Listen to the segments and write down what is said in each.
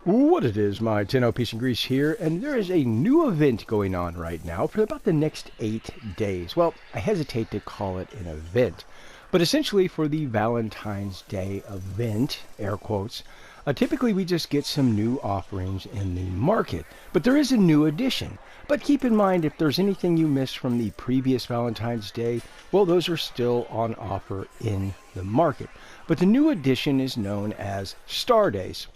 What it is, my 10 piece and grease here, and there is a new event going on right now for about the next 8 days. Well, I hesitate to call it an event, but essentially for the Valentine's Day event, air quotes, typically we just get some new offerings in the market, but there is a new addition. But keep in mind, if there's anything you missed from the previous Valentine's Day, well, those are still on offer in the market. But the new addition is known as Star Days.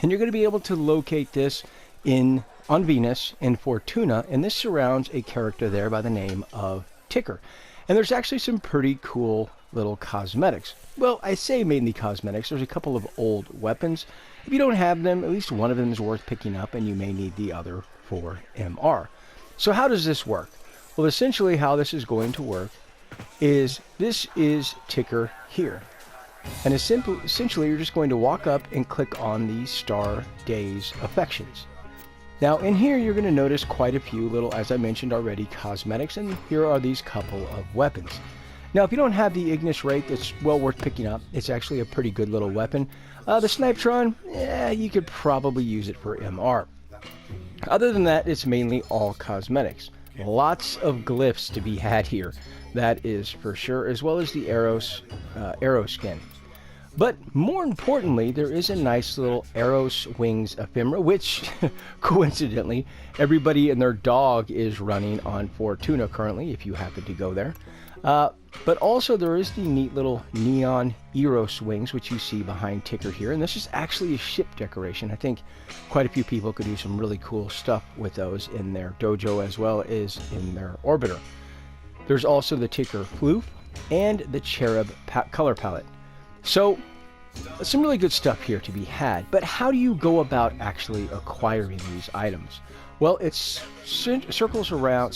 And you're going to be able to locate this on Venus in Fortuna, and this surrounds a character there by the name of Ticker. And there's actually some pretty cool little cosmetics. Well, I say mainly cosmetics. There's a couple of old weapons. If you don't have them, at least one of them is worth picking up, and you may need the other for MR. So how does this work? Well, essentially how this is going to work is this is Ticker here. And essentially, you're just going to walk up and click on the Star Days affections. Now, in here, you're going to notice quite a few little, as I mentioned already, cosmetics, and here are these couple of weapons. Now, if you don't have the Ignis rate, it's well worth picking up. It's actually a pretty good little weapon. The Snipetron, you could probably use it for MR. Other than that, it's mainly all cosmetics. Lots of glyphs to be had here, that is for sure, as well as the arrow skin. But more importantly, there is a nice little Arrow's Wings ephemera, which coincidentally, everybody and their dog is running on Fortuna currently, if you happen to go there. But also there is the neat little neon Eros wings, which you see behind Ticker here. And this is actually a ship decoration. I think quite a few people could do some really cool stuff with those in their dojo as well as in their orbiter. There's also the Ticker floof and the Cherub color palette. So, some really good stuff here to be had, but how do you go about actually acquiring these items? Well, it centers around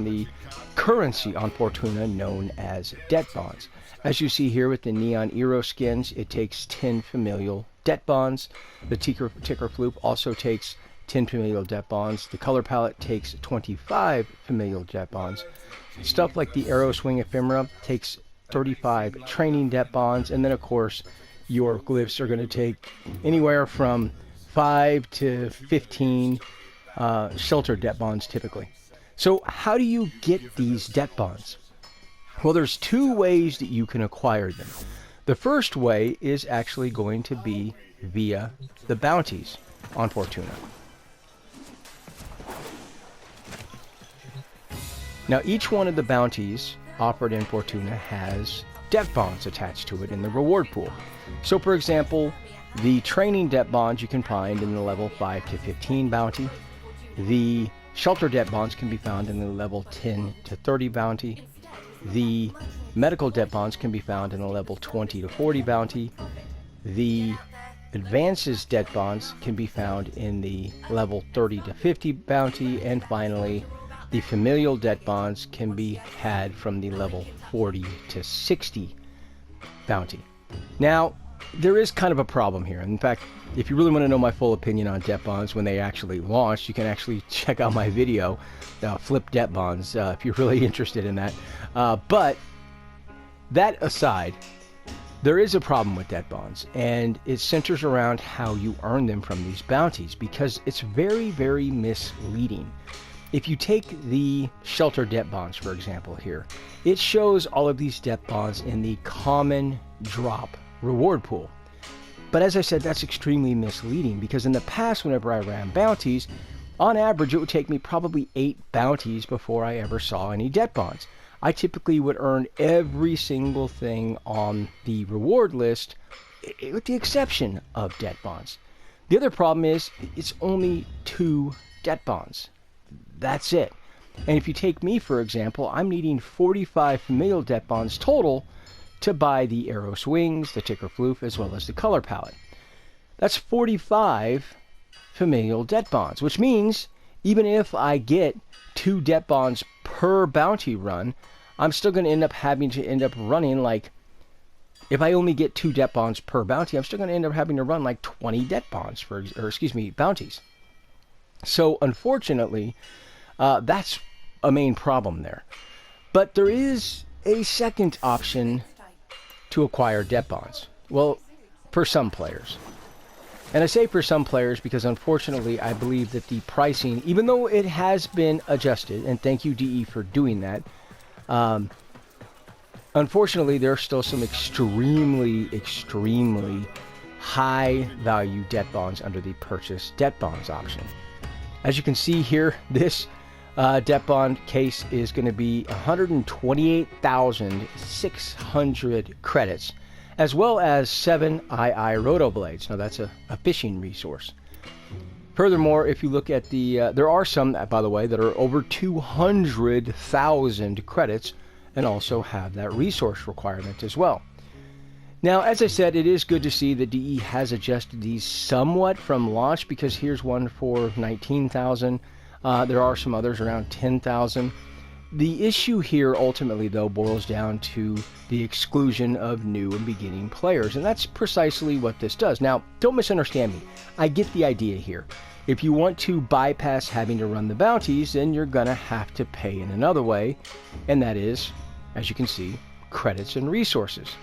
the currency on Fortuna known as debt bonds. As you see here with the neon Eero skins, it takes 10 familial debt bonds. The Ticker floof also takes 10 familial debt bonds. The color palette takes 25 familial debt bonds. Stuff like the Arrow Swing ephemera takes 35 training debt bonds, and then of course your glyphs are going to take anywhere from 5 to 15 shelter debt bonds typically. So how do you get these debt bonds? Well, there's two ways that you can acquire them. The first way is actually going to be via the bounties on Fortuna. Now, each one of the bounties offered in Fortuna has debt bonds attached to it in the reward pool. So, for example, the training debt bonds you can find in the level 5 to 15 bounty. The shelter debt bonds can be found in the level 10 to 30 bounty. The medical debt bonds can be found in the level 20 to 40 bounty. The advances debt bonds can be found in the level 30 to 50 bounty. And finally, the familial debt bonds can be had from the level 40 to 60 bounty. Now, there is kind of a problem here. In fact, if you really want to know my full opinion on debt bonds when they actually launch, you can actually check out my video, Flip Debt Bonds, if you're really interested in that. But that aside, there is a problem with debt bonds, and it centers around how you earn them from these bounties, because it's very, very misleading. If you take the shelter debt bonds, for example, here, it shows all of these debt bonds in the common drop reward pool. But as I said, that's extremely misleading, because in the past, whenever I ran bounties, on average, it would take me probably 8 bounties before I ever saw any debt bonds. I typically would earn every single thing on the reward list, with the exception of debt bonds. The other problem is, it's only 2 debt bonds. That's it. And if you take me, for example, I'm needing 45 familial debt bonds total to buy the Arrow Swings, the Ticker floof, as well as the color palette. That's 45 familial debt bonds, which means even if I get 2 debt bonds per bounty run, I'm still going to end up running like, if I only get 2 debt bonds per bounty, I'm still going to end up having to run like 20 debt bonds bounties. So unfortunately, that's a main problem there. But there is a second option to acquire debt bonds. Well, for some players. And I say for some players because unfortunately I believe that the pricing, even though it has been adjusted, and thank you DE for doing that, unfortunately there are still some extremely high value debt bonds under the purchase debt bonds option. As you can see here, this debt bond case is going to be 128,600 credits, as well as 7 II roto blades. Now that's a fishing resource. Furthermore, if you look at the, there are some, by the way, that are over 200,000 credits and also have that resource requirement as well. Now, as I said, it is good to see that DE has adjusted these somewhat from launch, because here's one for 19,000. There are some others around 10,000. The issue here ultimately, though, boils down to the exclusion of new and beginning players, and that's precisely what this does. Now, don't misunderstand me. I get the idea here. If you want to bypass having to run the bounties, then you're going to have to pay in another way, and that is, as you can see, credits and resources.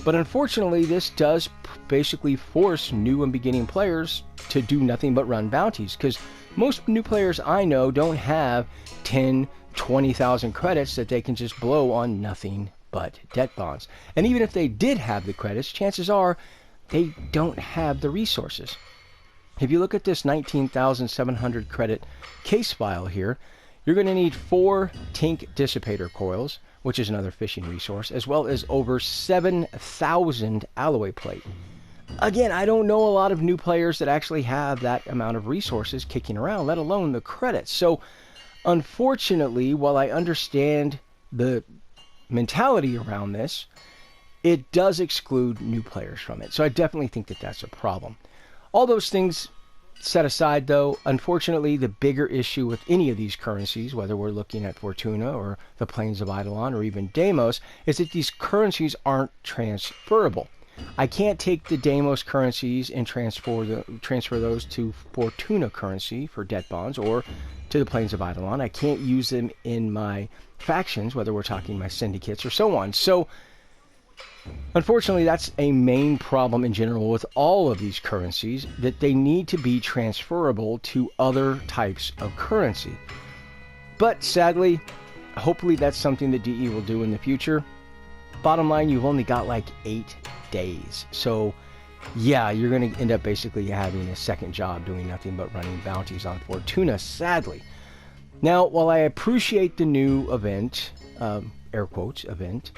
But unfortunately, this does basically force new and beginning players to do nothing but run bounties, because most new players I know don't have 10, 20,000 credits that they can just blow on nothing but debt bonds. And even if they did have the credits, chances are they don't have the resources. If you look at this 19,700 credit case file here, you're going to need 4 Tink Dissipator Coils, which is another fishing resource, as well as over 7,000 alloy plate. Again, I don't know a lot of new players that actually have that amount of resources kicking around, let alone the credits. So, unfortunately, while I understand the mentality around this, it does exclude new players from it. So I definitely think that that's a problem. All those things set aside, though, unfortunately, the bigger issue with any of these currencies, whether we're looking at Fortuna or the Plains of Eidolon or even Deimos, is that these currencies aren't transferable. I can't take the Deimos currencies and transfer those to Fortuna currency for debt bonds or to the Plains of Eidolon. I can't use them in my factions, whether we're talking my syndicates or so on. So, unfortunately, that's a main problem in general with all of these currencies, that they need to be transferable to other types of currency. But sadly, hopefully that's something that DE will do in the future. Bottom line, you've only got like 8 days. So, yeah, you're going to end up basically having a second job doing nothing but running bounties on Fortuna, sadly. Now, while I appreciate the new event, air quotes, event,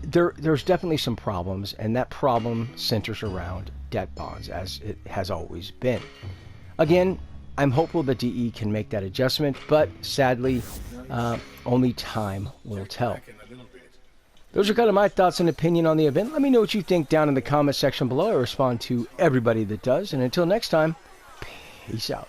there's definitely some problems, and that problem centers around debt bonds, as it has always been. Again, I'm hopeful that DE can make that adjustment, but sadly, only time will tell. Those are kind of my thoughts and opinion on the event. Let me know what you think down in the comment section below. I respond to everybody that does. And until next time, peace out.